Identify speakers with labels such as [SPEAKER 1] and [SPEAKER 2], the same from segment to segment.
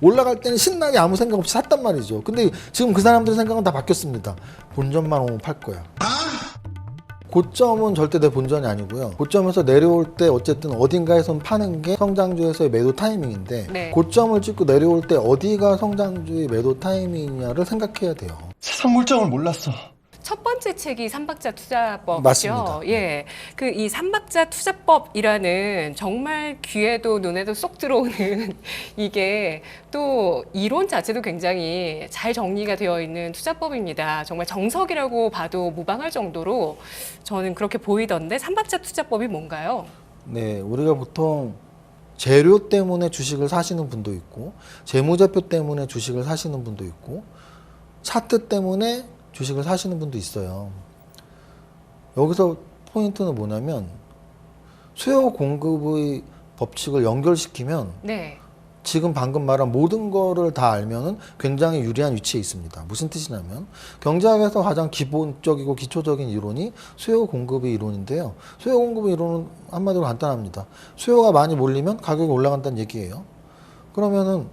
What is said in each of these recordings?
[SPEAKER 1] 올라갈 때는 신나게 아무 생각 없이 샀단 말이죠. 근데 지금 그 사람들의 생각은 다 바뀌었습니다. 본전만 오면 팔 거야. 고점은 절대 내 본전이 아니고요. 고점에서 내려올 때 어쨌든 어딘가에선 파는 게 성장주에서의 매도 타이밍인데
[SPEAKER 2] 네.
[SPEAKER 1] 고점을 찍고 내려올 때 어디가 성장주의 매도 타이밍이냐를 생각해야 돼요.
[SPEAKER 3] 세상 물정을 몰랐어.
[SPEAKER 2] 첫 번째 책이 삼박자 투자법이죠.
[SPEAKER 1] 맞습니다.
[SPEAKER 2] 예, 그 이 삼박자 투자법이라는 정말 귀에도 눈에도 쏙 들어오는 이게 또 이론 자체도 굉장히 잘 정리가 되어 있는 투자법입니다. 정말 정석이라고 봐도 무방할 정도로 저는 그렇게 보이던데 삼박자 투자법이 뭔가요?
[SPEAKER 1] 네, 우리가 보통 재료 때문에 주식을 사시는 분도 있고 재무제표 때문에 주식을 사시는 분도 있고 차트 때문에 주식을 사시는 분도 있어요. 여기서 포인트는 뭐냐면 수요 공급의 법칙을 연결시키면
[SPEAKER 2] 네.
[SPEAKER 1] 지금 방금 말한 모든 거를 다 알면은 굉장히 유리한 위치에 있습니다. 무슨 뜻이냐면 경제학에서 가장 기본적이고 기초적인 이론이 수요 공급의 이론인데요. 수요 공급의 이론은 한마디로 간단합니다. 수요가 많이 몰리면 가격이 올라간다는 얘기예요. 그러면은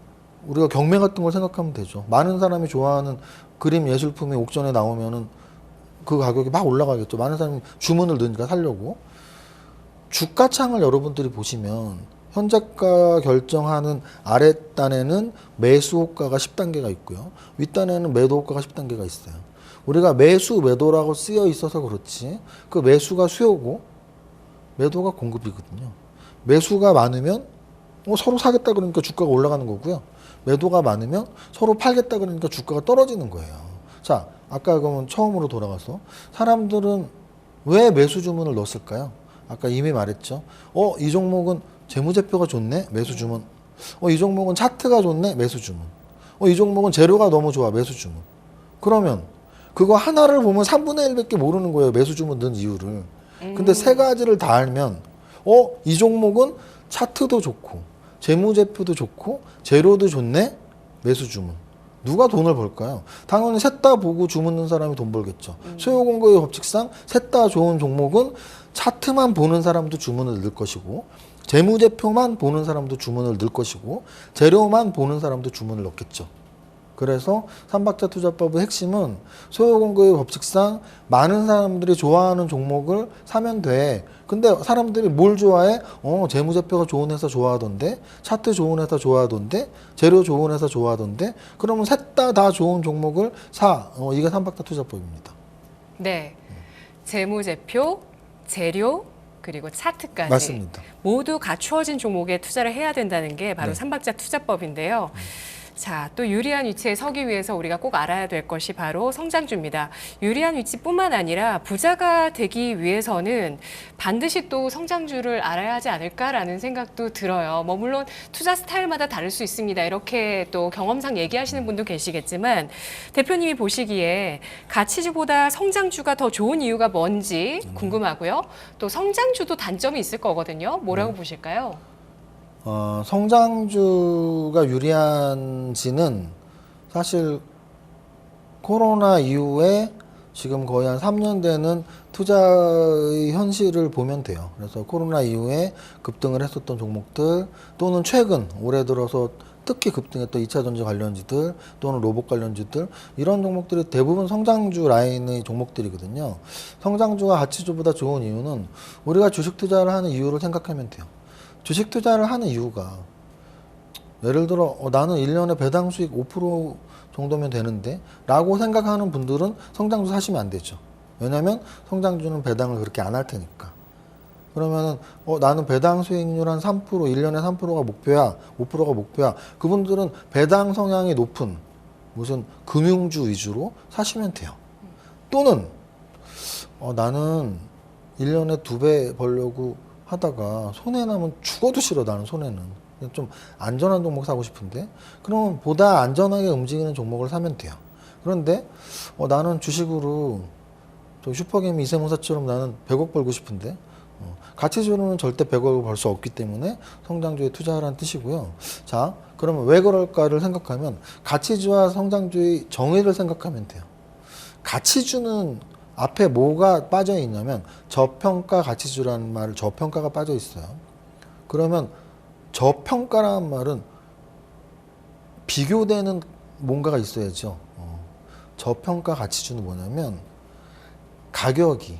[SPEAKER 1] 우리가 경매 같은 걸 생각하면 되죠. 많은 사람이 좋아하는 그림 예술품이 옥션에 나오면은 그 가격이 막 올라가겠죠. 많은 사람이 주문을 넣으니까 사려고. 주가창을 여러분들이 보시면 현재가 결정하는 아랫단에는 매수 호가가 10단계가 있고요. 윗단에는 매도 호가가 10단계가 있어요. 우리가 매수, 매도라고 쓰여 있어서 그렇지 그 매수가 수요고 매도가 공급이거든요. 매수가 많으면 서로 사겠다 그러니까 주가가 올라가는 거고요. 매도가 많으면 서로 팔겠다 그러니까 주가가 떨어지는 거예요. 자, 아까 그러면 처음으로 돌아가서 사람들은 왜 매수 주문을 넣었을까요? 아까 이미 말했죠. 이 종목은 재무제표가 좋네? 매수 주문. 이 종목은 차트가 좋네? 매수 주문. 이 종목은 재료가 너무 좋아? 매수 주문. 그러면 그거 하나를 보면 3분의 1밖에 모르는 거예요. 매수 주문 넣은 이유를. 근데 세 가지를 다 알면 이 종목은 차트도 좋고 재무제표도 좋고 재료도 좋네? 매수 주문. 누가 돈을 벌까요? 당연히 셋 다 보고 주문 넣는 사람이 돈 벌겠죠. 수요 공급의 법칙상 셋 다 좋은 종목은 차트만 보는 사람도 주문을 넣을 것이고 재무제표만 보는 사람도 주문을 넣을 것이고 재료만 보는 사람도 주문을 넣겠죠. 그래서 삼박자 투자법의 핵심은 수요 공급의 법칙상 많은 사람들이 좋아하는 종목을 사면 돼. 근데 사람들이 뭘 좋아해? 재무제표가 좋은 회사 좋아하던데, 차트 좋은 회사 좋아하던데, 재료 좋은 회사 좋아하던데, 그러면 셋 다 좋은 종목을 사. 이게 삼박자 투자법입니다.
[SPEAKER 2] 네. 재무제표, 재료, 그리고 차트까지
[SPEAKER 1] 맞습니다.
[SPEAKER 2] 모두 갖추어진 종목에 투자를 해야 된다는 게 바로
[SPEAKER 1] 네.
[SPEAKER 2] 삼박자 투자법인데요. 자, 또 유리한 위치에 서기 위해서 우리가 꼭 알아야 될 것이 바로 성장주입니다. 유리한 위치뿐만 아니라 부자가 되기 위해서는 반드시 또 성장주를 알아야 하지 않을까라는 생각도 들어요. 물론 투자 스타일마다 다를 수 있습니다. 이렇게 또 경험상 얘기하시는 분도 계시겠지만 대표님이 보시기에 가치주보다 성장주가 더 좋은 이유가 뭔지 궁금하고요. 또 성장주도 단점이 있을 거거든요. 뭐라고 보실까요?
[SPEAKER 1] 성장주가 유리한지는 사실 코로나 이후에 지금 거의 한 3년 되는 투자의 현실을 보면 돼요. 그래서 코로나 이후에 급등을 했었던 종목들 또는 최근 올해 들어서 특히 급등했던 2차 전지 관련주들 또는 로봇 관련주들 이런 종목들이 대부분 성장주 라인의 종목들이거든요. 성장주가 가치주보다 좋은 이유는 우리가 주식 투자를 하는 이유를 생각하면 돼요. 주식 투자를 하는 이유가 예를 들어 나는 1년에 배당 수익 5% 정도면 되는데 라고 생각하는 분들은 성장주 사시면 안 되죠. 왜냐하면 성장주는 배당을 그렇게 안 할 테니까. 그러면은 나는 배당 수익률 한 3%, 1년에 3%가 목표야, 5%가 목표야. 그분들은 배당 성향이 높은 무슨 금융주 위주로 사시면 돼요. 또는 나는 1년에 2배 벌려고 하다가 손해나면 죽어도 싫어. 나는 손해는 좀 안전한 종목 사고 싶은데 그러면 보다 안전하게 움직이는 종목을 사면 돼요. 그런데 나는 주식으로 저 슈퍼게임 이세무사처럼 나는 100억 벌고 싶은데 가치주로는 절대 100억을 벌 수 없기 때문에 성장주에 투자하라는 뜻이고요. 자, 그러면 왜 그럴까를 생각하면 가치주와 성장주의 정의를 생각하면 돼요. 가치주는 앞에 뭐가 빠져 있냐면 저평가 가치주라는 말을 저평가가 빠져 있어요. 그러면 저평가라는 말은 비교되는 뭔가가 있어야죠. 저평가 가치주는 뭐냐면 가격이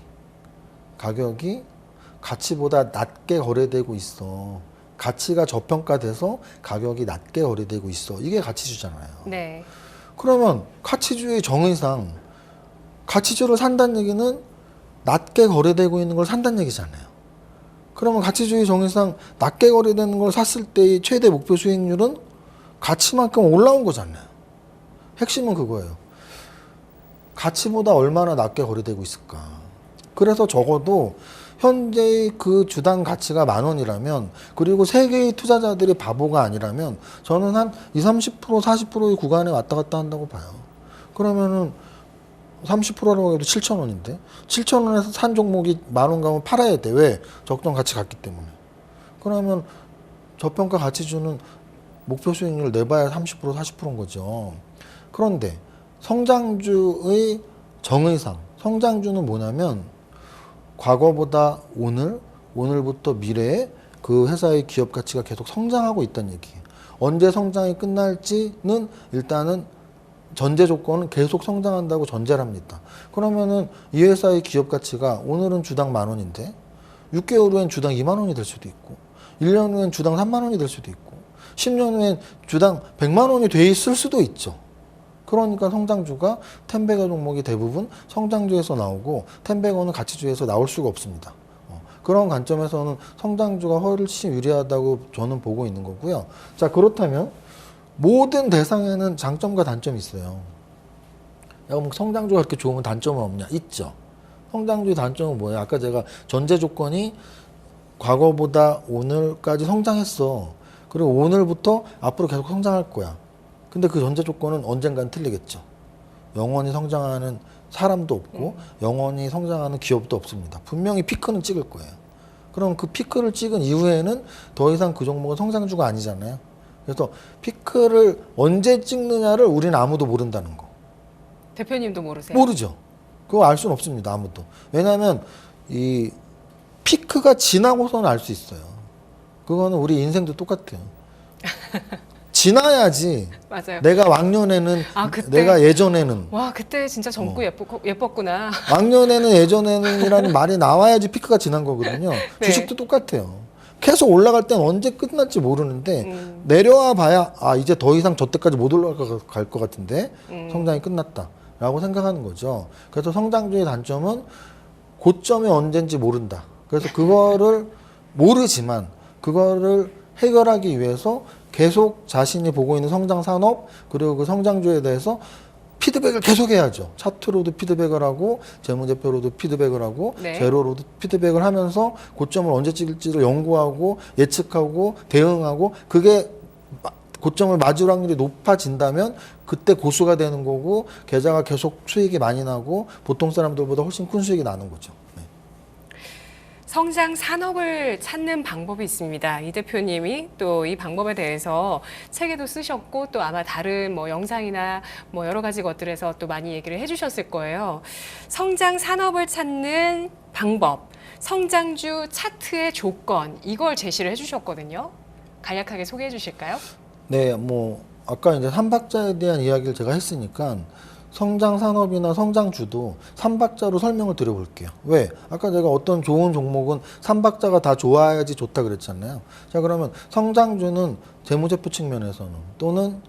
[SPEAKER 1] 가치보다 낮게 거래되고 있어. 가치가 저평가돼서 가격이 낮게 거래되고 있어. 이게 가치주잖아요.
[SPEAKER 2] 네.
[SPEAKER 1] 그러면 가치주의 정의상 가치주를 산다는 얘기는 낮게 거래되고 있는 걸 산다는 얘기잖아요. 그러면 가치주의 정의상 낮게 거래되는 걸 샀을 때의 최대 목표 수익률은 가치만큼 올라온 거잖아요. 핵심은 그거예요. 가치보다 얼마나 낮게 거래되고 있을까. 그래서 적어도 현재의 그 주당 가치가 10,000원이라면, 그리고 세계의 투자자들이 바보가 아니라면 저는 한 20, 30%, 40%의 구간에 왔다 갔다 한다고 봐요. 그러면은 30%라고 해도 7,000원인데 7,000원에서 산 종목이 10,000원 가면 팔아야 돼. 왜? 적정 가치 같기 때문에. 그러면 저평가 가치주는 목표 수익률 내봐야 30%, 40%인 거죠. 그런데 성장주의 정의상 성장주는 뭐냐면 과거보다 오늘부터 미래에 그 회사의 기업 가치가 계속 성장하고 있다는 얘기예요. 언제 성장이 끝날지는 일단은 전제 조건은 계속 성장한다고 전제를 합니다. 그러면은 이 회사의 기업 가치가 오늘은 주당 10,000원인데 6개월 후엔 주당 20,000원이 될 수도 있고 1년 후엔 주당 30,000원이 될 수도 있고 10년 후엔 주당 100,000원이 돼 있을 수도 있죠. 그러니까 성장주가 텐베거 종목이 대부분 성장주에서 나오고 텐베거는 가치주에서 나올 수가 없습니다. 그런 관점에서는 성장주가 훨씬 유리하다고 저는 보고 있는 거고요. 자, 그렇다면 모든 대상에는 장점과 단점이 있어요. 그럼 성장주가 그렇게 좋으면 단점은 없냐? 있죠. 성장주의 단점은 뭐예요? 아까 제가 전제 조건이 과거보다 오늘까지 성장했어. 그리고 오늘부터 앞으로 계속 성장할 거야. 근데 그 전제 조건은 언젠간 틀리겠죠. 영원히 성장하는 사람도 없고 영원히 성장하는 기업도 없습니다. 분명히 피크는 찍을 거예요. 그럼 그 피크를 찍은 이후에는 더 이상 그 종목은 성장주가 아니잖아요. 그래서 피크를 언제 찍느냐를 우리는 아무도 모른다는 거.
[SPEAKER 2] 대표님도 모르세요?
[SPEAKER 1] 모르죠. 그거 알 수는 없습니다. 아무도. 왜냐하면 이 피크가 지나고서는 알 수 있어요. 그거는 우리 인생도 똑같아요. 지나야지.
[SPEAKER 2] 맞아요.
[SPEAKER 1] 내가 왕년에는
[SPEAKER 2] 그때.
[SPEAKER 1] 내가 예전에는
[SPEAKER 2] 와, 그때 진짜 젊고 예뻤구나.
[SPEAKER 1] 왕년에는 예전에는이라는 말이 나와야지 피크가 지난 거거든요.
[SPEAKER 2] 네.
[SPEAKER 1] 주식도 똑같아요. 계속 올라갈 땐 언제 끝날지 모르는데 내려와 봐야 이제 더 이상 저 때까지 못 올라갈 것 같은데 성장이 끝났다라고 생각하는 거죠. 그래서 성장주의 단점은 고점이 언젠지 모른다. 그래서 그거를 모르지만 그거를 해결하기 위해서 계속 자신이 보고 있는 성장 산업 그리고 그 성장주에 대해서 피드백을 계속 해야죠. 차트로도 피드백을 하고 재무제표로도 피드백을 하고
[SPEAKER 2] 네.
[SPEAKER 1] 제로로도 피드백을 하면서 고점을 언제 찍을지를 연구하고 예측하고 대응하고 그게 고점을 맞을 확률이 높아진다면 그때 고수가 되는 거고 계좌가 계속 수익이 많이 나고 보통 사람들보다 훨씬 큰 수익이 나는 거죠. 네.
[SPEAKER 2] 성장 산업을 찾는 방법이 있습니다. 이 대표님이 또 이 방법에 대해서 책에도 쓰셨고 또 아마 다른 뭐 영상이나 뭐 여러 가지 것들에서 또 많이 얘기를 해주셨을 거예요. 성장 산업을 찾는 방법, 성장주 차트의 조건 이걸 제시를 해주셨거든요. 간략하게 소개해 주실까요?
[SPEAKER 1] 네, 뭐 아까 이제 삼박자에 대한 이야기를 제가 했으니까 성장 산업이나 성장주도 삼박자로 설명을 드려볼게요. 왜? 아까 제가 어떤 좋은 종목은 삼박자가 다 좋아야지 좋다 그랬잖아요. 자, 그러면 성장주는 재무제표 측면에서는 또는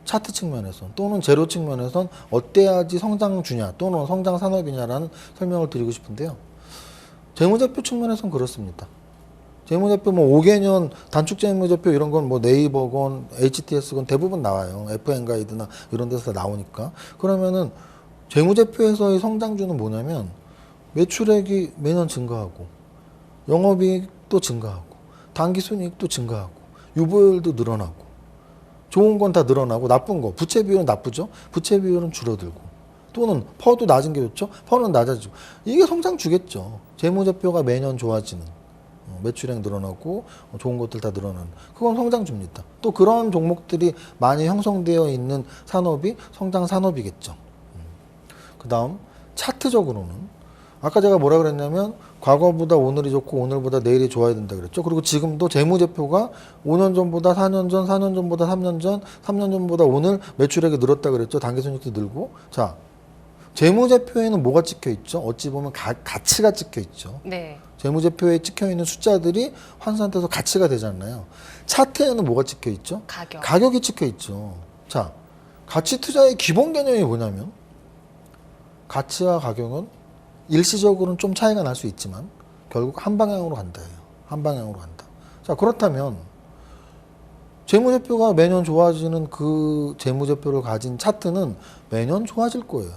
[SPEAKER 1] 차트 측면에서 또는 제로 측면에서는 어때야지 성장주냐 또는 성장 산업이냐라는 설명을 드리고 싶은데요. 재무제표 측면에서는 그렇습니다. 재무제표 뭐 5개년 단축 재무제표 이런 건 뭐 네이버건 HTS건 대부분 나와요. FN가이드나 이런 데서 나오니까. 그러면은 재무제표에서의 성장주는 뭐냐면 매출액이 매년 증가하고 영업이익도 증가하고 당기순이익도 증가하고 유보율도 늘어나고 좋은 건 다 늘어나고 나쁜 거 부채 비율은 나쁘죠. 부채 비율은 줄어들고 또는 퍼도 낮은 게 좋죠. 퍼는 낮아지고 이게 성장주겠죠. 재무제표가 매년 좋아지는 매출액 늘어나고 좋은 것들 다 늘어나는 그건 성장주입니다. 또 그런 종목들이 많이 형성되어 있는 산업이 성장 산업이겠죠. 그 다음 차트적으로는 아까 제가 뭐라 그랬냐면 과거보다 오늘이 좋고 오늘보다 내일이 좋아야 된다 그랬죠. 그리고 지금도 재무제표가 5년 전보다 4년 전, 4년 전보다 3년 전, 3년 전보다 오늘 매출액이 늘었다 그랬죠. 단기순이익도 늘고. 자, 재무제표에는 뭐가 찍혀 있죠? 어찌 보면 가치가 찍혀 있죠.
[SPEAKER 2] 네.
[SPEAKER 1] 재무제표에 찍혀 있는 숫자들이 환산돼서 가치가 되잖아요. 차트에는 뭐가 찍혀 있죠? 가격이 찍혀 있죠. 자, 가치 투자의 기본 개념이 뭐냐면 가치와 가격은 일시적으로는 좀 차이가 날 수 있지만 결국 한 방향으로 간다예요. 한 방향으로 간다. 자, 그렇다면 재무제표가 매년 좋아지는 그 재무제표를 가진 차트는 매년 좋아질 거예요.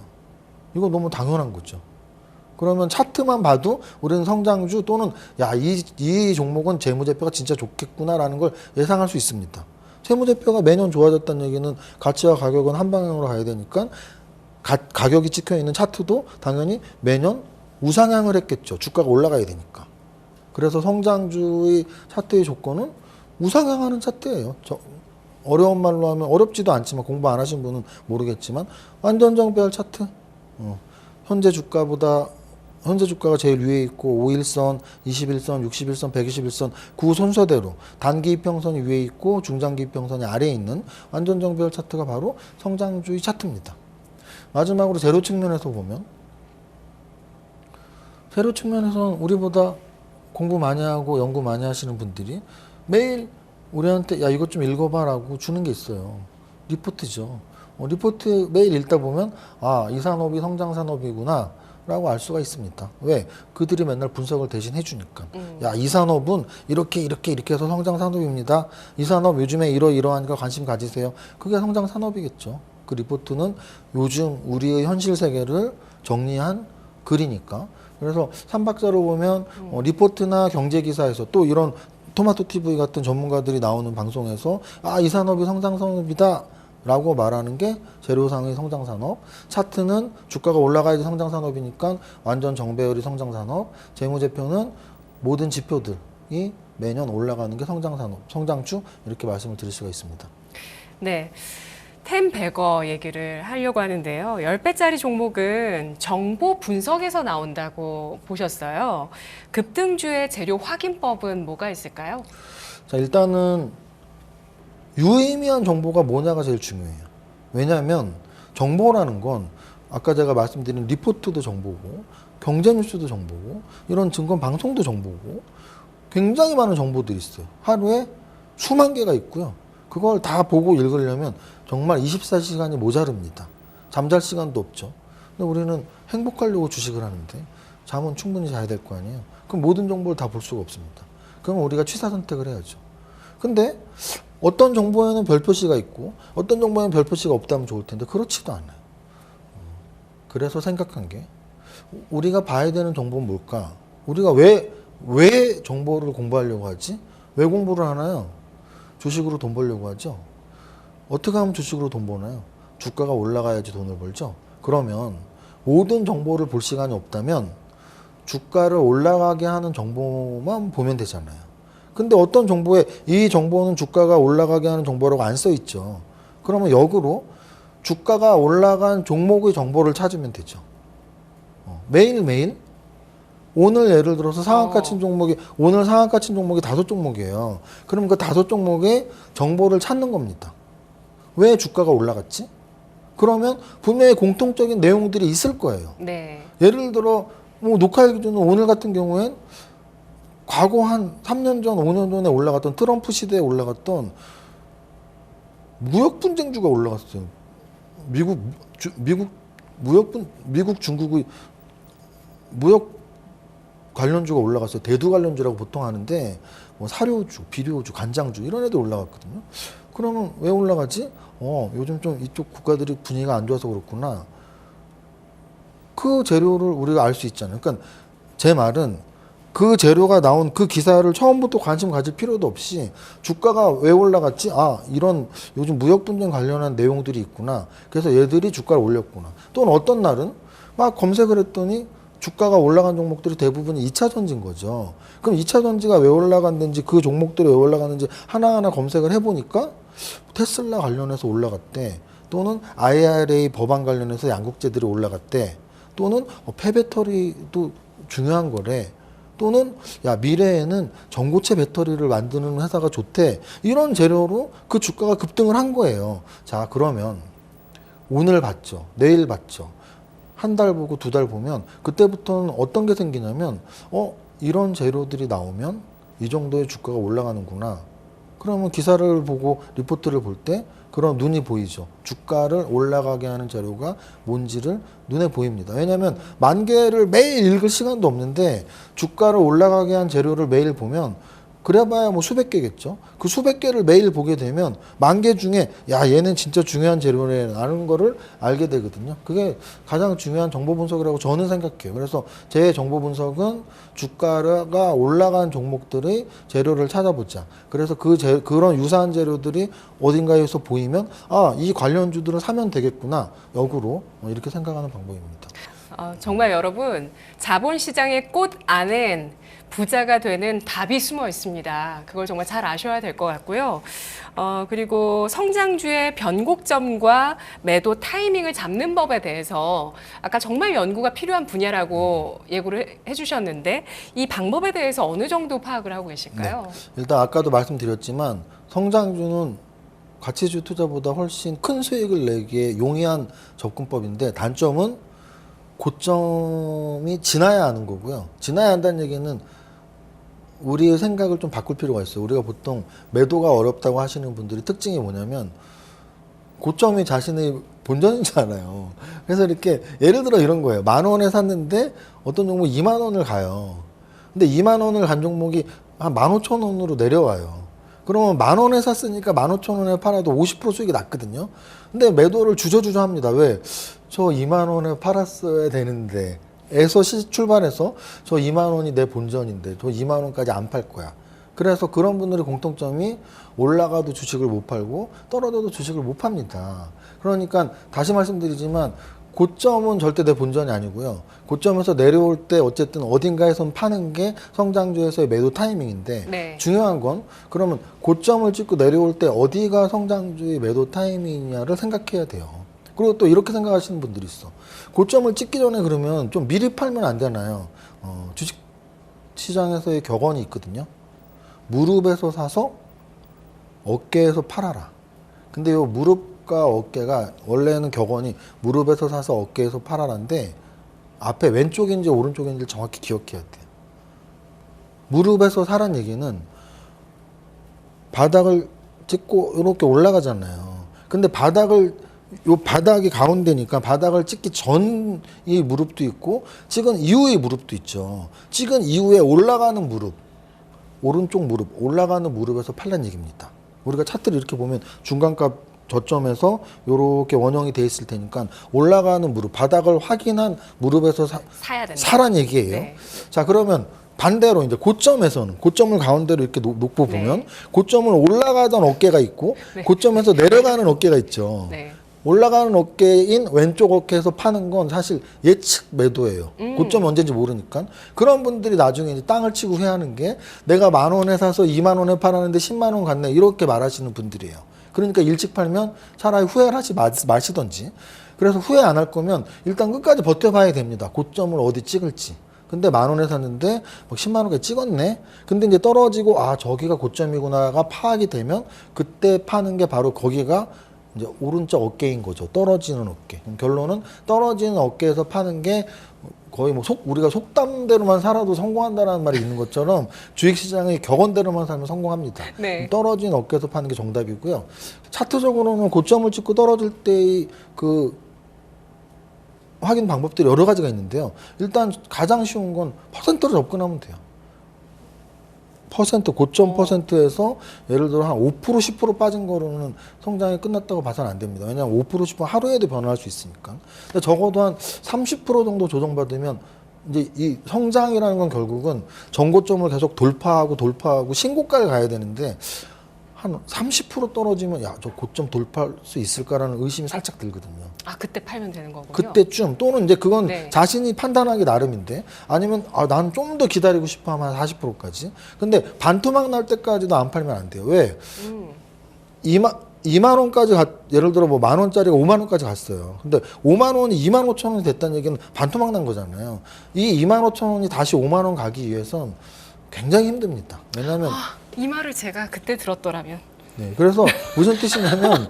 [SPEAKER 1] 이거 너무 당연한 거죠. 그러면 차트만 봐도 우리는 성장주 또는 야, 이 종목은 재무제표가 진짜 좋겠구나라는 걸 예상할 수 있습니다. 재무제표가 매년 좋아졌다는 얘기는 가치와 가격은 한 방향으로 가야 되니까 가격이 찍혀 있는 차트도 당연히 매년 우상향을 했겠죠. 주가가 올라가야 되니까. 그래서 성장주의 차트의 조건은 우상향하는 차트예요. 어려운 말로 하면 어렵지도 않지만 공부 안 하신 분은 모르겠지만 완전 정배열 차트. 현재 주가가 제일 위에 있고 5일선, 21선, 61선, 121선 그 순서대로 단기 이평선이 위에 있고 중장기 이평선이 아래에 있는 완전 정배열 차트가 바로 성장주의 차트입니다. 마지막으로 재료 측면에서 보면 재료 측면에서는 우리보다 공부 많이 하고 연구 많이 하시는 분들이 매일 우리한테 야 이것 좀 읽어봐라고 주는 게 있어요. 리포트죠. 리포트 매일 읽다 보면 아, 이 산업이 성장 산업이구나 라고 알 수가 있습니다. 왜? 그들이 맨날 분석을 대신 해주니까. 야, 이 산업은 이렇게 해서 성장 산업입니다. 이 산업 요즘에 이러이러하니까 관심 가지세요. 그게 성장 산업이겠죠. 그 리포트는 요즘 우리의 현실 세계를 정리한 글이니까. 그래서 3박자로 보면 리포트나 경제기사에서 또 이런 토마토 TV 같은 전문가들이 나오는 방송에서 아, 이 산업이 성장 산업이다 라고 말하는 게 재료상의 성장산업, 차트는 주가가 올라가야지 성장산업이니까 완전 정배열이 성장산업, 재무제표는 모든 지표들이 매년 올라가는 게 성장산업, 성장주 이렇게 말씀을 드릴 수가 있습니다.
[SPEAKER 2] 네. 템베거 얘기를 하려고 하는데요. 10배짜리 종목은 정보 분석에서 나온다고 보셨어요. 급등주의 재료 확인법은 뭐가 있을까요?
[SPEAKER 1] 자, 일단은 유의미한 정보가 뭐냐가 제일 중요해요. 왜냐하면 정보라는 건 아까 제가 말씀드린 리포트도 정보고 경제뉴스도 정보고 이런 증권 방송도 정보고 굉장히 많은 정보들이 있어요. 하루에 수만 개가 있고요. 그걸 다 보고 읽으려면 정말 24시간이 모자릅니다. 잠잘 시간도 없죠. 근데 우리는 행복하려고 주식을 하는데 잠은 충분히 자야 될 거 아니에요. 그럼 모든 정보를 다 볼 수가 없습니다. 그러면 우리가 취사 선택을 해야죠. 근데 어떤 정보에는 별표시가 있고 어떤 정보에는 별표시가 없다면 좋을 텐데 그렇지도 않아요. 그래서 생각한 게 우리가 봐야 되는 정보는 뭘까? 우리가 왜 정보를 공부하려고 하지? 왜 공부를 하나요? 주식으로 돈 벌려고 하죠. 어떻게 하면 주식으로 돈 버나요? 주가가 올라가야지 돈을 벌죠. 그러면 모든 정보를 볼 시간이 없다면 주가를 올라가게 하는 정보만 보면 되잖아요. 근데 어떤 정보에 이 정보는 주가가 올라가게 하는 정보라고 안 써 있죠. 그러면 역으로 주가가 올라간 종목의 정보를 찾으면 되죠. 매일매일 오늘 예를 들어서 상한가 친 종목이 오늘 상한가 친 종목이 5종목이에요. 그럼 그 5종목의 정보를 찾는 겁니다. 왜 주가가 올라갔지? 그러면 분명히 공통적인 내용들이 있을 거예요.
[SPEAKER 2] 네.
[SPEAKER 1] 예를 들어 뭐 녹화 기준으로 오늘 같은 경우엔 과거 한 3년 전, 5년 전에 올라갔던 트럼프 시대에 올라갔던 무역 분쟁주가 올라갔어요. 미국 중국의 무역 관련주가 올라갔어요. 대두 관련주라고 보통 하는데 뭐 사료주, 비료주, 간장주 이런 애들 올라갔거든요. 그러면 왜 올라가지? 요즘 좀 이쪽 국가들이 분위기가 안 좋아서 그렇구나. 그 재료를 우리가 알 수 있잖아요. 그러니까 제 말은 그 재료가 나온 그 기사를 처음부터 관심 가질 필요도 없이 주가가 왜 올라갔지? 아, 이런 요즘 무역 분쟁 관련한 내용들이 있구나. 그래서 얘들이 주가를 올렸구나. 또는 어떤 날은 막 검색을 했더니 주가가 올라간 종목들이 대부분이 2차 전지인 거죠. 그럼 2차 전지가 왜 올라갔는지 그 종목들이 왜 올라갔는지 하나하나 검색을 해보니까 테슬라 관련해서 올라갔대. 또는 IRA 법안 관련해서 양국제들이 올라갔대. 또는 폐배터리도 중요한 거래. 또는 야 미래에는 전고체 배터리를 만드는 회사가 좋대. 이런 재료로 그 주가가 급등을 한 거예요. 자 그러면 오늘 봤죠. 내일 봤죠. 한 달 보고 두 달 보면 그때부터는 어떤 게 생기냐면 이런 재료들이 나오면 이 정도의 주가가 올라가는구나. 그러면 기사를 보고 리포트를 볼 때 그런 눈이 보이죠. 주가를 올라가게 하는 재료가 뭔지를 눈에 보입니다. 왜냐하면 만 개를 매일 읽을 시간도 없는데 주가를 올라가게 한 재료를 매일 보면 그래봐야 뭐 수백 개겠죠. 그 수백 개를 매일 보게 되면 만 개 중에 야 얘는 진짜 중요한 재료라는 거를 알게 되거든요. 그게 가장 중요한 정보 분석이라고 저는 생각해요. 그래서 제 정보 분석은 주가가 올라간 종목들의 재료를 찾아보자. 그래서 그런 유사한 재료들이 어딘가에서 보이면 이 관련주들은 사면 되겠구나. 역으로 이렇게 생각하는 방법입니다.
[SPEAKER 2] 정말 여러분 자본시장의 꽃 안엔 부자가 되는 답이 숨어 있습니다. 그걸 정말 잘 아셔야 될 것 같고요. 그리고 성장주의 변곡점과 매도 타이밍을 잡는 법에 대해서 아까 정말 연구가 필요한 분야라고 예고를 해주셨는데 이 방법에 대해서 어느 정도 파악을 하고 계실까요?
[SPEAKER 1] 네. 일단 아까도 말씀드렸지만 성장주는 가치주 투자보다 훨씬 큰 수익을 내기에 용이한 접근법인데 단점은 고점이 지나야 하는 거고요. 지나야 한다는 얘기는 우리의 생각을 좀 바꿀 필요가 있어요. 우리가 보통 매도가 어렵다고 하시는 분들이 특징이 뭐냐면 고점이 자신의 본전인 줄 알아요. 그래서 이렇게 예를 들어 이런 거예요. 10,000원에 샀는데 어떤 종목 20,000원을 가요. 근데 20,000원을 간 종목이 한 15,000원으로 내려와요. 그러면 10,000원에 샀으니까 15,000원에 팔아도 50% 수익이 났거든요. 근데 매도를 주저주저 합니다. 왜? 저 20,000원에 팔았어야 되는데 에서 출발해서 저 20,000원이 내 본전인데 저 20,000원까지 안 팔 거야. 그래서 그런 분들의 공통점이 올라가도 주식을 못 팔고 떨어져도 주식을 못 팝니다. 그러니까 다시 말씀드리지만 고점은 절대 내 본전이 아니고요. 고점에서 내려올 때 어쨌든 어딘가에선 파는 게 성장주에서의 매도 타이밍인데
[SPEAKER 2] 네.
[SPEAKER 1] 중요한 건 그러면 고점을 찍고 내려올 때 어디가 성장주의 매도 타이밍이냐를 생각해야 돼요. 그리고 또 이렇게 생각하시는 분들이 있어. 고점을 찍기 전에 그러면 좀 미리 팔면 안 되나요? 주식 시장에서의 격언이 있거든요. 무릎에서 사서 어깨에서 팔아라. 근데 요 무릎과 어깨가 원래는 격언이 무릎에서 사서 어깨에서 팔아라인데 앞에 왼쪽인지 오른쪽인지 정확히 기억해야 돼요. 무릎에서 사란 얘기는 바닥을 찍고 이렇게 올라가잖아요. 근데 요 바닥이 가운데니까 바닥을 찍기 전 이 무릎도 있고 찍은 이후의 무릎도 있죠. 찍은 이후에 올라가는 무릎, 오른쪽 무릎, 올라가는 무릎에서 팔란 얘기입니다. 우리가 차트를 이렇게 보면 중간값 저점에서 이렇게 원형이 돼 있을 테니까 올라가는 무릎, 바닥을 확인한 무릎에서
[SPEAKER 2] 사야 된다.
[SPEAKER 1] 사란 얘기예요.
[SPEAKER 2] 네.
[SPEAKER 1] 자 그러면 반대로 이제 고점에서는 고점을 가운데로 이렇게 놓고 보면
[SPEAKER 2] 네.
[SPEAKER 1] 고점을 올라가던 어깨가 있고
[SPEAKER 2] 네.
[SPEAKER 1] 고점에서 내려가는 어깨가 있죠.
[SPEAKER 2] 네.
[SPEAKER 1] 올라가는 어깨인 왼쪽 어깨에서 파는 건 사실 예측 매도예요. 고점이 언제인지 모르니까. 그런 분들이 나중에 이제 땅을 치고 후회하는 게 내가 10,000원에 사서 20,000원에 팔았는데 100,000원 갔네. 이렇게 말하시는 분들이에요. 그러니까 일찍 팔면 차라리 후회를 하지 마시던지. 그래서 후회 안 할 거면 일단 끝까지 버텨봐야 됩니다. 고점을 어디 찍을지. 근데 10,000원에 샀는데 막 100,000원까지 찍었네. 근데 이제 떨어지고 저기가 고점이구나가 파악이 되면 그때 파는 게 바로 거기가 이제 오른쪽 어깨인 거죠. 떨어지는 어깨. 결론은 떨어지는 어깨에서 파는 게 거의 뭐 우리가 속담대로만 살아도 성공한다라는 말이 있는 것처럼 주식시장의 격언대로만 살면 성공합니다.
[SPEAKER 2] 네.
[SPEAKER 1] 떨어진 어깨에서 파는 게 정답이고요. 차트적으로는 고점을 찍고 떨어질 때의 그 확인 방법들이 여러 가지가 있는데요. 일단 가장 쉬운 건 퍼센트로 접근하면 돼요. 고점 퍼센트에서 예를 들어 한 5% 10% 빠진 거로는 성장이 끝났다고 봐서는 안 됩니다. 왜냐하면 5% 10% 하루에도 변화할 수 있으니까. 근데 적어도 한 30% 정도 조정받으면 이제 이 성장이라는 건 결국은 전고점을 계속 돌파하고 신고가를 가야 되는데 한 30% 떨어지면 저 고점 돌파할 수 있을까라는 의심이 살짝 들거든요.
[SPEAKER 2] 그때 팔면 되는 거군요.
[SPEAKER 1] 그때쯤 또는 이제 그건
[SPEAKER 2] 네.
[SPEAKER 1] 자신이 판단하기 나름인데 아니면 난 좀 더 기다리고 싶어 하면 한 40%까지. 근데 반토막 날 때까지도 안 팔면 안 돼요. 왜? 2만 원까지 예를 들어 뭐 만 원짜리가 5만 원까지 갔어요. 근데 5만 원이 2만 5천 원이 됐다는 얘기는 반토막 난 거잖아요. 이 2만 5천 원이 다시 5만 원 가기 위해선 굉장히 힘듭니다. 왜냐하면
[SPEAKER 2] 이 말을 제가 그때 들었더라면.
[SPEAKER 1] 네, 그래서 무슨 뜻이냐면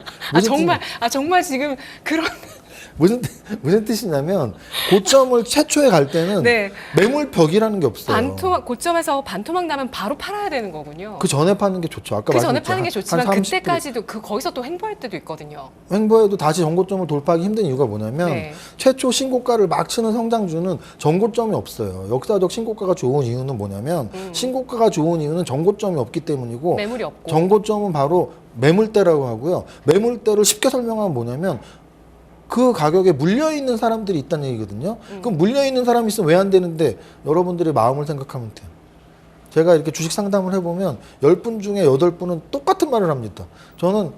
[SPEAKER 2] 정말 지금 그런
[SPEAKER 1] 무슨 뜻이냐면 고점을 최초에 갈 때는
[SPEAKER 2] 네.
[SPEAKER 1] 매물벽이라는 게 없어요.
[SPEAKER 2] 고점에서 반토막 나면 바로 팔아야 되는 거군요.
[SPEAKER 1] 그 전에 파는 게 좋죠. 아까
[SPEAKER 2] 그 전에
[SPEAKER 1] 말씀드렸죠.
[SPEAKER 2] 파는 게 좋지만
[SPEAKER 1] 한 30%.
[SPEAKER 2] 그때까지도 거기서 또 횡보할 때도 있거든요.
[SPEAKER 1] 횡보해도 다시 전고점을 돌파하기 힘든 이유가 뭐냐면
[SPEAKER 2] 네.
[SPEAKER 1] 최초 신고가를 막 치는 성장주는 전고점이 없어요. 역사적 신고가가 좋은 이유는 뭐냐면 신고가가 좋은 이유는 전고점이 없기 때문이고
[SPEAKER 2] 매물이 없고.
[SPEAKER 1] 전고점은 바로 매물대라고 하고요. 매물대를 쉽게 설명하면 뭐냐면 그 가격에 물려있는 사람들이 있다는 얘기거든요. 그럼 물려있는 사람이 있으면 왜 안 되는데 여러분들의 마음을 생각하면 돼요. 제가 이렇게 주식 상담을 해보면 10분 중에 8분은 똑같은 말을 합니다. 저는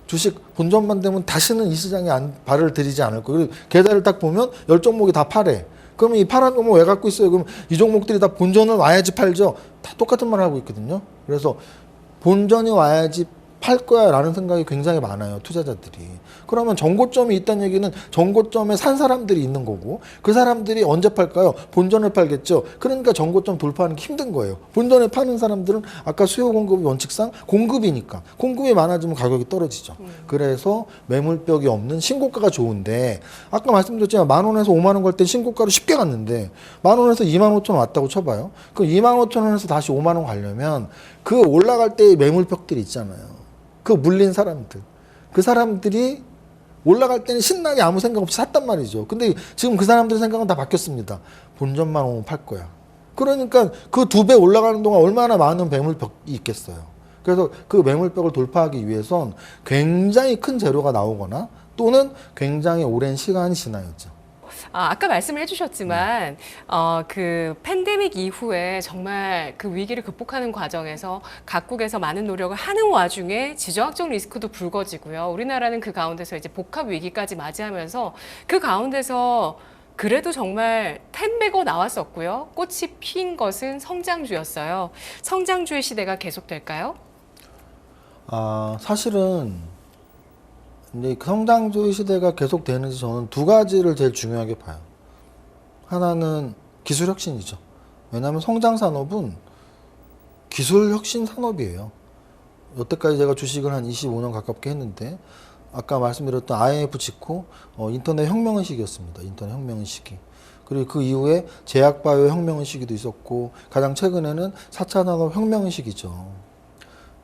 [SPEAKER 1] 주식 본전만 되면 다시는 이 시장에 발을 들이지 않을 거예요. 그리고 계좌를 딱 보면 10종목이 다 파래. 그러면 이 파란 종목 왜 갖고 있어요? 그럼 이 종목들이 다 본전을 와야지 팔죠. 다 똑같은 말을 하고 있거든요. 그래서 본전이 와야지 팔 거야 라는 생각이 굉장히 많아요. 투자자들이. 그러면 전고점이 있다는 얘기는 전고점에 산 사람들이 있는 거고 그 사람들이 언제 팔까요? 본전을 팔겠죠. 그러니까 전고점 돌파하는 게 힘든 거예요. 본전에 파는 사람들은 아까 수요 공급이 원칙상 공급이니까 공급이 많아지면 가격이 떨어지죠. 그래서 매물벽이 없는 신고가가 좋은데 아까 말씀드렸지만 만 원에서 5만 원 갈 때 신고가로 쉽게 갔는데 만 원에서 2만 5천 원 왔다고 쳐봐요. 그럼 2만 5천 원에서 다시 5만 원 가려면 그 올라갈 때의 매물벽들이 있잖아요. 그 물린 사람들. 그 사람들이 올라갈 때는 신나게 아무 생각 없이 샀단 말이죠. 근데 지금 그 사람들의 생각은 다 바뀌었습니다. 본전만 오면 팔 거야. 그러니까 그 2배 올라가는 동안 얼마나 많은 매물벽이 있겠어요. 그래서 그 매물벽을 돌파하기 위해선 굉장히 큰 재료가 나오거나 또는 굉장히 오랜 시간이 지나야죠.
[SPEAKER 2] 아까 말씀을 해주셨지만 그 팬데믹 이후에 정말 그 위기를 극복하는 과정에서 각국에서 많은 노력을 하는 와중에 지정학적 리스크도 불거지고요. 우리나라는 그 가운데서 이제 복합 위기까지 맞이하면서 그 가운데서 그래도 정말 템배고 나왔었고요. 꽃이 핀 것은 성장주였어요. 성장주의 시대가 계속될까요?
[SPEAKER 1] 사실은 근데 성장주의 시대가 계속 되는지 저는 두 가지를 제일 중요하게 봐요. 하나는 기술 혁신이죠. 왜냐하면 성장 산업은 기술 혁신 산업이에요. 여태까지 제가 주식을 한 25년 가깝게 했는데 아까 말씀드렸던 IMF 직후 인터넷 혁명의 시기였습니다. 인터넷 혁명의 시기. 그리고 그 이후에 제약바이오 혁명의 시기도 있었고 가장 최근에는 4차 산업 혁명의 시기죠.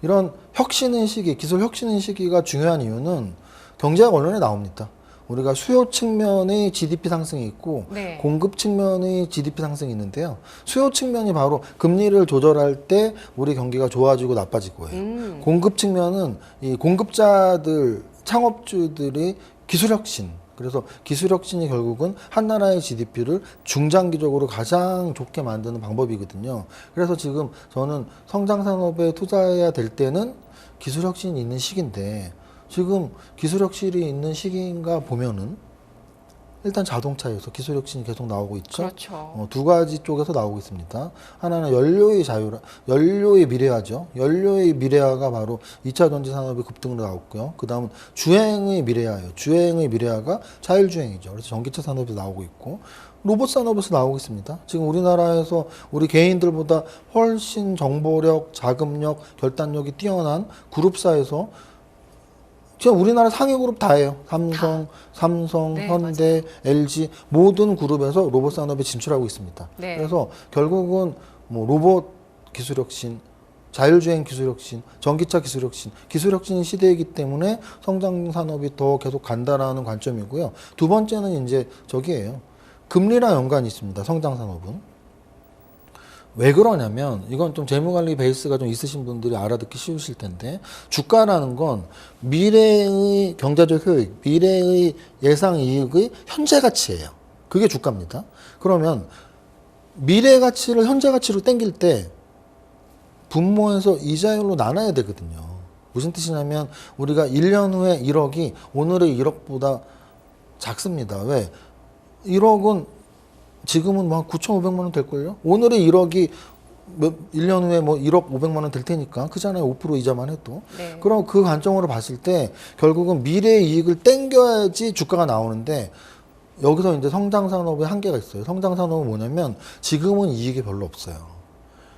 [SPEAKER 1] 이런 혁신의 시기, 기술 혁신의 시기가 중요한 이유는 경제학 원론에 나옵니다. 우리가 수요 측면의 GDP 상승이 있고
[SPEAKER 2] 네.
[SPEAKER 1] 공급 측면의 GDP 상승이 있는데요. 수요 측면이 바로 금리를 조절할 때 우리 경기가 좋아지고 나빠지고요. 공급 측면은 이 공급자들, 창업주들이 기술 혁신. 그래서 기술 혁신이 결국은 한 나라의 GDP를 중장기적으로 가장 좋게 만드는 방법이거든요. 그래서 지금 저는 성장 산업에 투자해야 될 때는 기술 혁신이 있는 시기인데 지금 기술 혁신이 있는 시기인가 보면은 일단 자동차에서 기술 혁신이 계속 나오고 있죠.
[SPEAKER 2] 그렇죠.
[SPEAKER 1] 두 가지 쪽에서 나오고 있습니다. 하나는 연료의 미래화죠. 연료의 미래화가 바로 2차 전지 산업의 급등으로 나왔고요. 그 다음은 주행의 미래화예요. 주행의 미래화가 자율주행이죠. 그래서 전기차 산업에서 나오고 있고 로봇 산업에서 나오고 있습니다. 지금 우리나라에서 우리 개인들보다 훨씬 정보력, 자금력, 결단력이 뛰어난 그룹사에서 지금 우리나라 상위 그룹 다예요. 삼성,
[SPEAKER 2] 네,
[SPEAKER 1] 현대, LG 모든 그룹에서 로봇 산업에 진출하고 있습니다.
[SPEAKER 2] 네.
[SPEAKER 1] 그래서 결국은 뭐 로봇 기술 혁신, 자율주행 기술 혁신, 전기차 기술 혁신 시대이기 때문에 성장 산업이 더 계속 간다라는 관점이고요. 두 번째는 이제 저기예요. 금리랑 연관이 있습니다. 성장 산업은. 왜 그러냐면 이건 좀 재무관리 베이스가 좀 있으신 분들이 알아듣기 쉬우실 텐데 주가라는 건 미래의 경제적 효익, 미래의 예상 이익의 현재 가치예요. 그게 주가입니다. 그러면 미래 가치를 현재 가치로 땡길 때 분모에서 이자율로 나눠야 되거든요. 무슨 뜻이냐면 우리가 1년 후에 1억이 오늘의 1억보다 작습니다. 왜? 1억은 지금은 막 9,500만 원 될걸요? 오늘의 1억이 몇 1년 후에 뭐 1억 500만 원 될 테니까 크잖아요. 5% 이자만 해도.
[SPEAKER 2] 네.
[SPEAKER 1] 그럼 그 관점으로 봤을 때 결국은 미래의 이익을 땡겨야지 주가가 나오는데 여기서 이제 성장 산업의 한계가 있어요. 성장 산업은 뭐냐면 지금은 이익이 별로 없어요.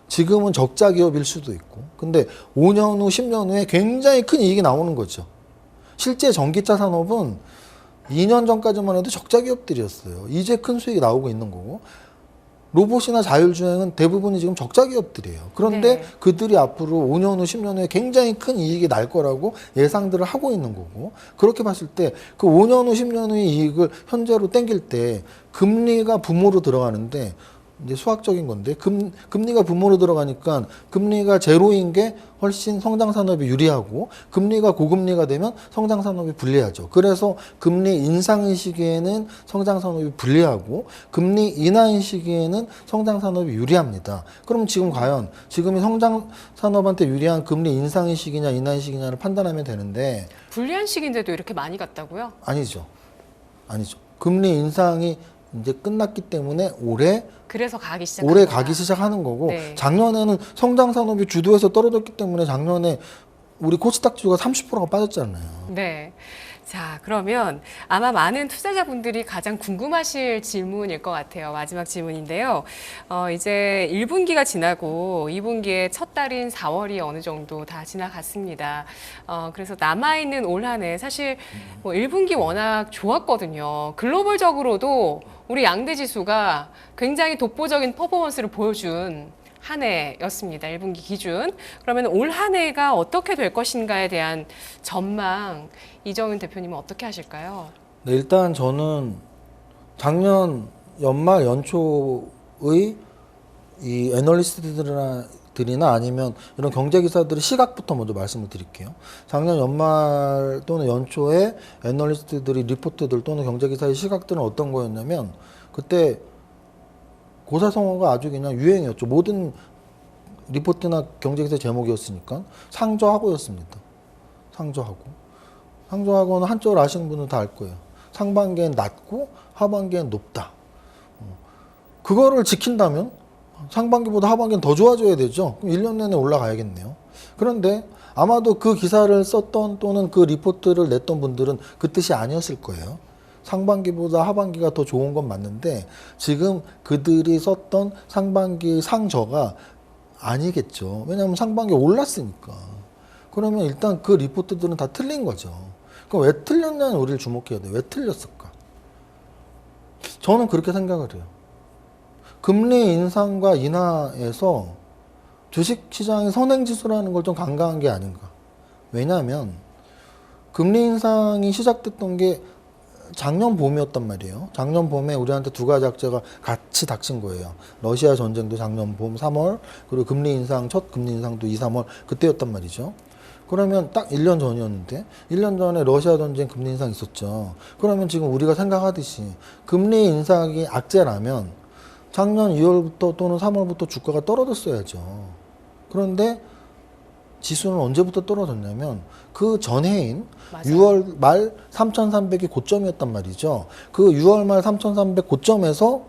[SPEAKER 1] 지금은 적자 기업일 수도 있고. 근데 5년 후, 10년 후에 굉장히 큰 이익이 나오는 거죠. 실제 전기차 산업은 2년 전까지만 해도 적자 기업들이었어요. 이제 큰 수익이 나오고 있는 거고. 로봇이나 자율주행은 대부분이 지금 적자 기업들이에요. 그런데
[SPEAKER 2] 네.
[SPEAKER 1] 그들이 앞으로 5년 후, 10년 후에 굉장히 큰 이익이 날 거라고 예상들을 하고 있는 거고, 그렇게 봤을 때 그 5년 후, 10년 후의 이익을 현재로 땡길 때 금리가 부모로 들어가는데, 이제 수학적인 건데 금리가 부모로 들어가니까 금리가 제로인 게 훨씬 성장 산업이 유리하고 금리가 고금리가 되면 성장 산업이 불리하죠. 그래서 금리 인상의 시기에는 성장 산업이 불리하고 금리 인하의 시기에는 성장 산업이 유리합니다. 그럼 지금 과연 지금이 성장 산업한테 유리한 금리 인상의 시기냐 인하의 시기냐를 판단하면 되는데
[SPEAKER 2] 불리한 시기인데도 이렇게 많이 갔다고요?
[SPEAKER 1] 아니죠. 금리 인상이 이제 끝났기 때문에
[SPEAKER 2] 그래서 가기 시작한
[SPEAKER 1] 올해
[SPEAKER 2] 거다.
[SPEAKER 1] 가기 시작하는 거고
[SPEAKER 2] 네.
[SPEAKER 1] 작년에는 성장 산업이 주도해서 떨어졌기 때문에 작년에 우리 코스닥지수가 30%가 빠졌잖아요.
[SPEAKER 2] 네. 자, 그러면 아마 많은 투자자분들이 가장 궁금하실 질문일 것 같아요. 마지막 질문인데요. 이제 1분기가 지나고 2분기의 첫 달인 4월이 어느 정도 다 지나갔습니다. 그래서 남아있는 올 한 해 사실 뭐 1분기 워낙 좋았거든요. 글로벌적으로도 우리 양대 지수가 굉장히 독보적인 퍼포먼스를 보여준 한 해였습니다. 1분기 기준. 그러면 올 한 해가 어떻게 될 것인가에 대한 전망, 이정윤 대표님은 어떻게 하실까요?
[SPEAKER 1] 네, 일단 저는 작년 연말 연초의 이 애널리스트들이나 아니면 이런 경제 기사들의 시각부터 먼저 말씀을 드릴게요. 작년 연말 또는 연초에 애널리스트들이 리포트들 또는 경제 기사의 시각들은 어떤 거였냐면 그때 고사성어가 아주 그냥 유행이었죠. 모든 리포트나 경제기사 제목이었으니까 상저하고였습니다. 상저하고는 한자를 아시는 분은 다 알 거예요. 상반기엔 낮고 하반기엔 높다. 그거를 지킨다면 상반기보다 하반기는 더 좋아져야 되죠. 그럼 1년 내내 올라가야겠네요. 그런데 아마도 그 기사를 썼던 또는 그 리포트를 냈던 분들은 그 뜻이 아니었을 거예요. 상반기보다 하반기가 더 좋은 건 맞는데 지금 그들이 썼던 상반기 상저가 아니겠죠. 왜냐하면 상반기 올랐으니까. 그러면 일단 그 리포트들은 다 틀린 거죠. 그럼 왜 틀렸냐는 우리를 주목해야 돼요. 왜 틀렸을까? 저는 그렇게 생각을 해요. 금리 인상과 인하에서 주식시장의 선행지수라는 걸 좀 간과한 게 아닌가. 왜냐하면 금리 인상이 시작됐던 게 작년 봄이었단 말이에요. 작년 봄에 우리한테 두 가지 악재가 같이 닥친 거예요. 러시아 전쟁도 작년 봄 3월, 그리고 금리 인상, 첫 금리 인상도 2, 3월 그때였단 말이죠. 그러면 딱 1년 전이었는데 1년 전에 러시아 전쟁 금리 인상 있었죠. 그러면 지금 우리가 생각하듯이 금리 인상이 악재라면 작년 2월부터 또는 3월부터 주가가 떨어졌어야죠. 그런데 지수는 언제부터 떨어졌냐면 그 전해인
[SPEAKER 2] 맞아요.
[SPEAKER 1] 6월 말 3,300이 고점이었단 말이죠. 그 6월 말 3,300 고점에서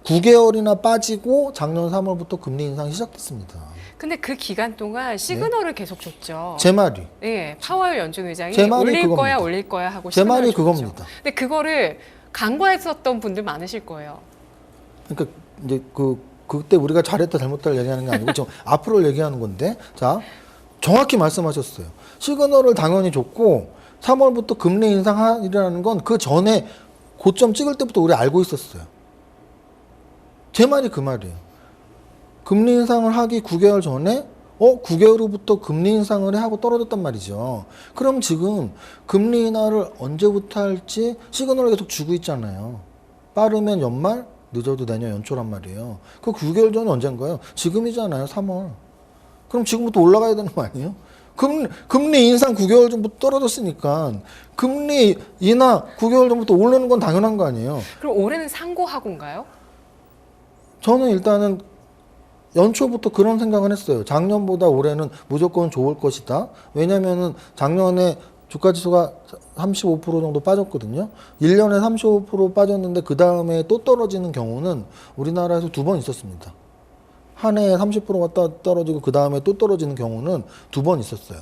[SPEAKER 1] 9개월이나 빠지고 작년 3월부터 금리 인상이 시작됐습니다.
[SPEAKER 2] 근데 그 기간 동안 시그널을 계속 줬죠.
[SPEAKER 1] 제 말이.
[SPEAKER 2] 예, 파월 연준 의장이
[SPEAKER 1] 제 말이
[SPEAKER 2] 올릴
[SPEAKER 1] 그겁니다.
[SPEAKER 2] 거야, 올릴 거야 하고
[SPEAKER 1] 제 말이
[SPEAKER 2] 시그널을 줬죠.
[SPEAKER 1] 그겁니다.
[SPEAKER 2] 근데 그거를 간과했었던 분들 많으실 거예요.
[SPEAKER 1] 그러니까 이제 그때 우리가 잘했다 잘못했다 얘기하는 게 아니고 지금 앞으로 얘기하는 건데 자 정확히 말씀하셨어요. 시그널을 당연히 줬고 3월부터 금리 인상하리라는 건 그 전에 고점 찍을 때부터 우리 알고 있었어요. 제 말이 그 말이에요. 금리 인상을 하기 9개월 전에 9개월 후부터 금리 인상을 하고 떨어졌단 말이죠. 그럼 지금 금리 인하를 언제부터 할지 시그널을 계속 주고 있잖아요. 빠르면 연말, 늦어도 내년 연초란 말이에요. 그 9개월 전이 언젠가요? 지금이잖아요. 3월. 그럼 지금부터 올라가야 되는 거 아니에요? 금리 인상 9개월 전부터 떨어졌으니까 금리 인하 9개월 전부터 오르는 건 당연한 거 아니에요?
[SPEAKER 2] 그럼 올해는 상고하고인가요?
[SPEAKER 1] 저는 일단은 연초부터 그런 생각을 했어요. 작년보다 올해는 무조건 좋을 것이다. 왜냐면은 작년에 주가지수가 35% 정도 빠졌거든요. 1년에 35% 빠졌는데 그 다음에 또 떨어지는 경우는 우리나라에서 2번 있었습니다. 한 해에 30%가 떨어지고 그 다음에 또 떨어지는 경우는 2번 있었어요.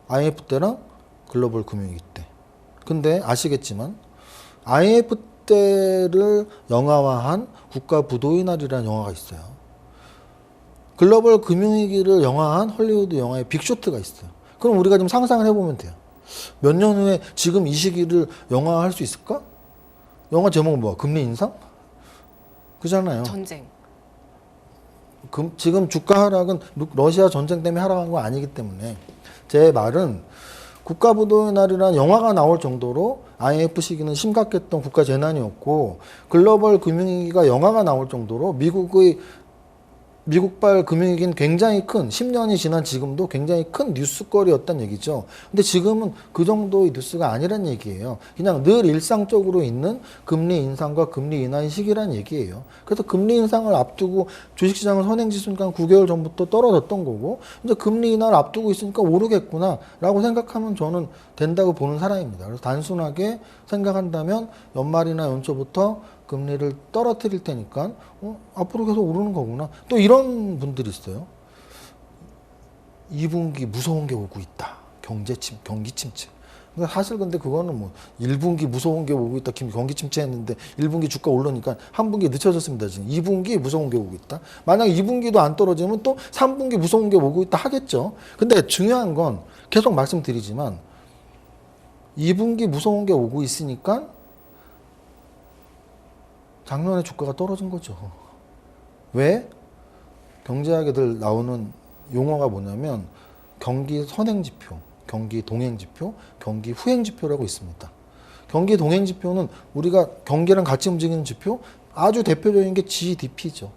[SPEAKER 1] IMF 때랑 글로벌 금융위기 때. 근데 아시겠지만 IMF 때를 영화화한 국가 부도의 날이라는 영화가 있어요. 글로벌 금융위기를 영화한 헐리우드 영화의 빅쇼트가 있어요. 그럼 우리가 좀 상상을 해보면 돼요. 몇 년 후에 지금 이 시기를 영화화할 수 있을까? 영화 제목은 뭐야? 금리 인상? 그잖아요.
[SPEAKER 2] 전쟁.
[SPEAKER 1] 지금 주가 하락은 러시아 전쟁 때문에 하락한 거 아니기 때문에 제 말은 국가부도의 날이라는 영화가 나올 정도로 IMF 시기는 심각했던 국가 재난이었고 글로벌 금융위기가 영화가 나올 정도로 미국발 금융위기는 굉장히 큰 10년이 지난 지금도 굉장히 큰 뉴스거리였단 얘기죠. 근데 지금은 그 정도의 뉴스가 아니란 얘기예요. 그냥 늘 일상적으로 있는 금리 인상과 금리 인하의 시기란 얘기예요. 그래서 금리 인상을 앞두고 주식시장은 선행지수니까 9개월 전부터 떨어졌던 거고 이제 금리 인하를 앞두고 있으니까 오르겠구나라고 생각하면 저는 된다고 보는 사람입니다. 그래서 단순하게 생각한다면 연말이나 연초부터 금리를 떨어뜨릴 테니까 앞으로 계속 오르는 거구나. 또 이런 분들이 있어요. 2분기 무서운 게 오고 있다. 경기 침체. 그러니까 사실 근데 그거는 뭐 1분기 무서운 게 오고 있다. 경기 침체했는데 1분기 주가 오르니까 한 분기 늦춰졌습니다. 지금 2분기 무서운 게 오고 있다. 만약 2분기도 안 떨어지면 또 3분기 무서운 게 오고 있다 하겠죠. 근데 중요한 건 계속 말씀드리지만 2분기 무서운 게 오고 있으니까 작년에 주가가 떨어진 거죠. 왜? 경제학에 늘 나오는 용어가 뭐냐면 경기 선행지표, 경기 동행지표, 경기 후행지표라고 있습니다. 경기 동행지표는 우리가 경기랑 같이 움직이는 지표, 아주 대표적인 게 GDP죠.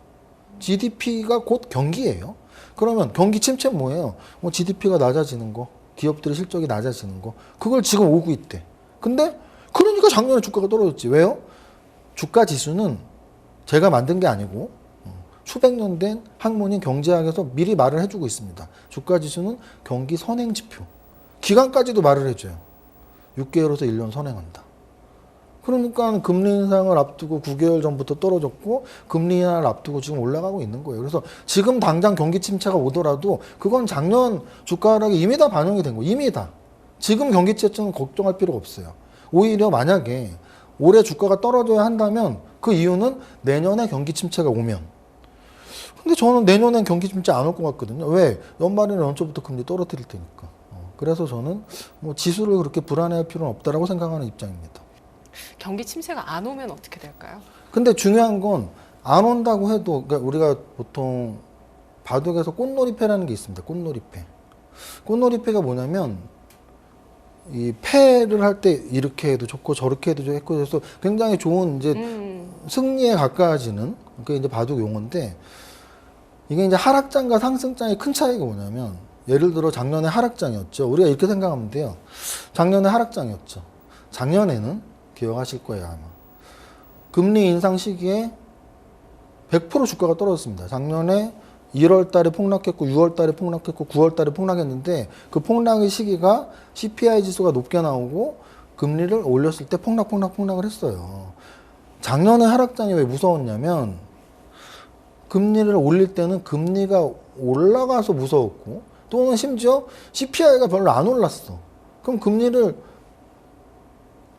[SPEAKER 1] GDP가 곧 경기예요. 그러면 경기 침체 뭐예요? 뭐 GDP가 낮아지는 거, 기업들의 실적이 낮아지는 거, 그걸 지금 오고 있대. 근데 그러니까 작년에 주가가 떨어졌지. 왜요? 주가 지수는 제가 만든 게 아니고 수백 년 된 학문인 경제학에서 미리 말을 해주고 있습니다. 주가 지수는 경기 선행 지표. 기간까지도 말을 해줘요. 6개월에서 1년 선행한다. 그러니까 금리 인상을 앞두고 9개월 전부터 떨어졌고 금리 인하를 앞두고 지금 올라가고 있는 거예요. 그래서 지금 당장 경기 침체가 오더라도 그건 작년 주가 하락이 이미 다 반영이 된 거예요. 이미 다. 지금 경기 침체는 걱정할 필요가 없어요. 오히려 만약에 올해 주가가 떨어져야 한다면 그 이유는 내년에 경기 침체가 오면. 근데 저는 내년엔 경기 침체 안 올 것 같거든요. 왜? 연말이나 연초부터 금리 떨어뜨릴 테니까. 그래서 저는 뭐 지수를 그렇게 불안해할 필요는 없다라고 생각하는 입장입니다.
[SPEAKER 2] 경기 침체가 안 오면 어떻게 될까요?
[SPEAKER 1] 근데 중요한 건 안 온다고 해도 그러니까 우리가 보통 바둑에서 꽃놀이패라는 게 있습니다. 꽃놀이패. 꽃놀이패가 뭐냐면 이 패를 할 때 이렇게 해도 좋고 저렇게 해도 좋고 그래서 굉장히 좋은 이제 승리에 가까워지는 그게 이제 바둑 용어인데 이게 이제 하락장과 상승장의 큰 차이가 뭐냐면 예를 들어 작년에 하락장이었죠. 우리가 이렇게 생각하면 돼요. 작년에 하락장이었죠. 작년에는 기억하실 거예요 아마. 금리 인상 시기에 100% 주가가 떨어졌습니다. 작년에 1월 달에 폭락했고 6월 달에 폭락했고 9월 달에 폭락했는데 그 폭락의 시기가 CPI 지수가 높게 나오고 금리를 올렸을 때 폭락을 했어요. 작년에 하락장이 왜 무서웠냐면 금리를 올릴 때는 금리가 올라가서 무서웠고 또는 심지어 CPI가 별로 안 올랐어. 그럼 금리를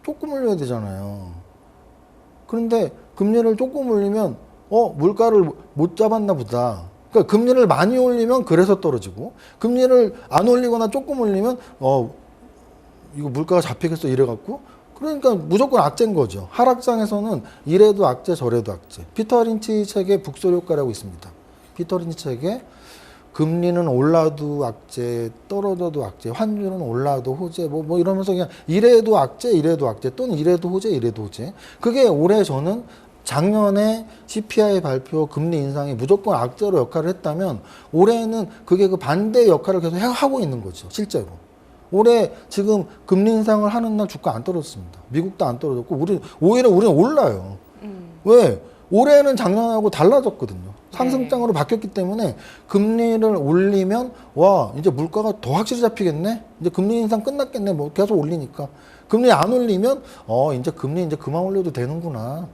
[SPEAKER 1] 조금 올려야 되잖아요. 그런데 금리를 조금 올리면 물가를 못 잡았나 보다. 그러니까 금리를 많이 올리면 그래서 떨어지고 금리를 안 올리거나 조금 올리면 이거 물가가 잡히겠어 이래갖고 그러니까 무조건 악재인 거죠. 하락장에서는 이래도 악재 저래도 악재. 피터 린치 책에 북소리 효과라고 있습니다. 피터 린치 책에 금리는 올라도 악재, 떨어져도 악재, 환율은 올라도 호재, 뭐 이러면서 그냥 이래도 악재, 이래도 악재, 또는 이래도 호재, 이래도 호재. 그게 올해 저는 작년에 CPI 발표 금리 인상이 무조건 악재로 역할을 했다면 올해는 그게 그 반대 역할을 계속 하고 있는 거죠. 실제로. 올해 지금 금리 인상을 하는 날 주가 안 떨어졌습니다. 미국도 안 떨어졌고 오히려 우리는 올라요. 왜? 올해는 작년하고 달라졌거든요. 상승장으로 바뀌었기 때문에 금리를 올리면 와 이제 물가가 더 확실히 잡히겠네. 이제 금리 인상 끝났겠네. 뭐 계속 올리니까. 금리 안 올리면 이제 금리 이제 그만 올려도 되는구나.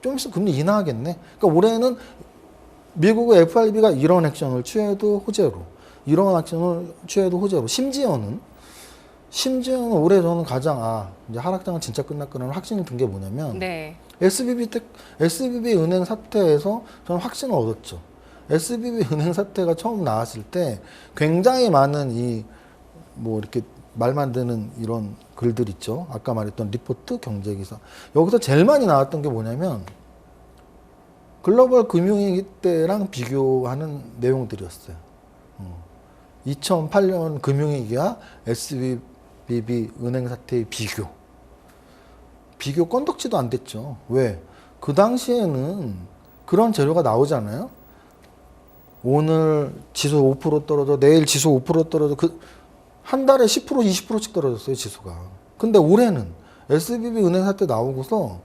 [SPEAKER 1] 좀 있으면 금리 인하하겠네. 그러니까 올해는 미국의 FRB가 이런 액션을 취해도 호재로, 이런 액션을 취해도 호재로, 심지어는 올해 저는 가장 이제 하락장은 진짜 끝났구나 확신이 든 게 뭐냐면
[SPEAKER 2] 네.
[SPEAKER 1] SBB 은행 사태에서 저는 확신을 얻었죠. SBB 은행 사태가 처음 나왔을 때 굉장히 많은 뭐 이렇게 말만 안 되는 이런 글들 있죠. 아까 말했던 리포트, 경제기사. 여기서 제일 많이 나왔던 게 뭐냐면 글로벌 금융위기 때랑 비교하는 내용들이었어요. 2008년 금융위기와 SBB 은행 사태의 비교 건덕지도 안 됐죠. 왜? 그 당시에는 그런 재료가 나오잖아요. 오늘 지수 5% 떨어져, 내일 지수 5% 떨어져. 한 달에 10%, 20%씩 떨어졌어요, 지수가. 근데 올해는 SBB 은행 사태 나오고서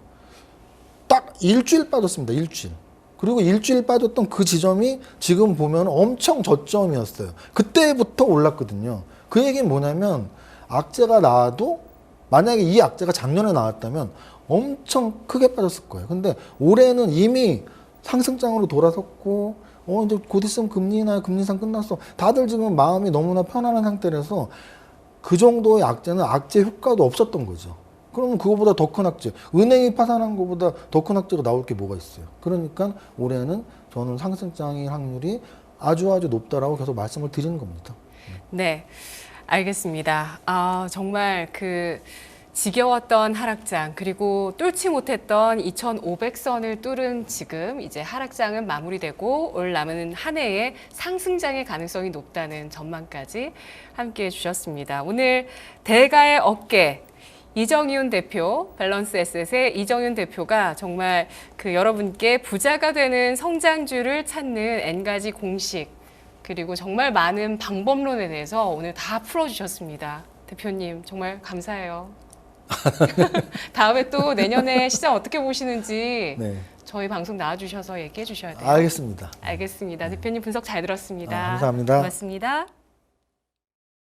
[SPEAKER 1] 딱 일주일 빠졌습니다, 일주일. 그리고 일주일 빠졌던 그 지점이 지금 보면 엄청 저점이었어요. 그때부터 올랐거든요. 그 얘기는 뭐냐면 악재가 나와도 만약에 이 악재가 작년에 나왔다면 엄청 크게 빠졌을 거예요. 근데 올해는 이미 상승장으로 돌아섰고 이제 곧 있으면 금리 인하, 금리 인상 끝났어. 다들 지금 마음이 너무나 편안한 상태라서 그 정도의 악재는 악재 효과도 없었던 거죠. 그러면 그거보다 더 큰 악재, 은행이 파산한 것보다 더 큰 악재가 나올 게 뭐가 있어요. 그러니까 올해는 저는 상승장의 확률이 아주 높다라고 계속 말씀을 드리는 겁니다.
[SPEAKER 2] 네, 알겠습니다. 정말 지겨웠던 하락장, 그리고 뚫지 못했던 2,500선을 뚫은 지금 이제 하락장은 마무리되고 올 남은 한 해에 상승장의 가능성이 높다는 전망까지 함께 해주셨습니다. 오늘 대가의 어깨, 이정윤 대표, 밸런스 에셋의 이정윤 대표가 정말 여러분께 부자가 되는 성장주를 찾는 N가지 공식, 그리고 정말 많은 방법론에 대해서 오늘 다 풀어주셨습니다. 대표님, 정말 감사해요. 다음에 또 내년에 시장 어떻게 보시는지
[SPEAKER 1] 네.
[SPEAKER 2] 저희 방송 나와주셔서 얘기해 주셔야 돼요.
[SPEAKER 1] 알겠습니다.
[SPEAKER 2] 알겠습니다. 대표님 분석 잘 들었습니다.
[SPEAKER 1] 감사합니다.
[SPEAKER 2] 고맙습니다.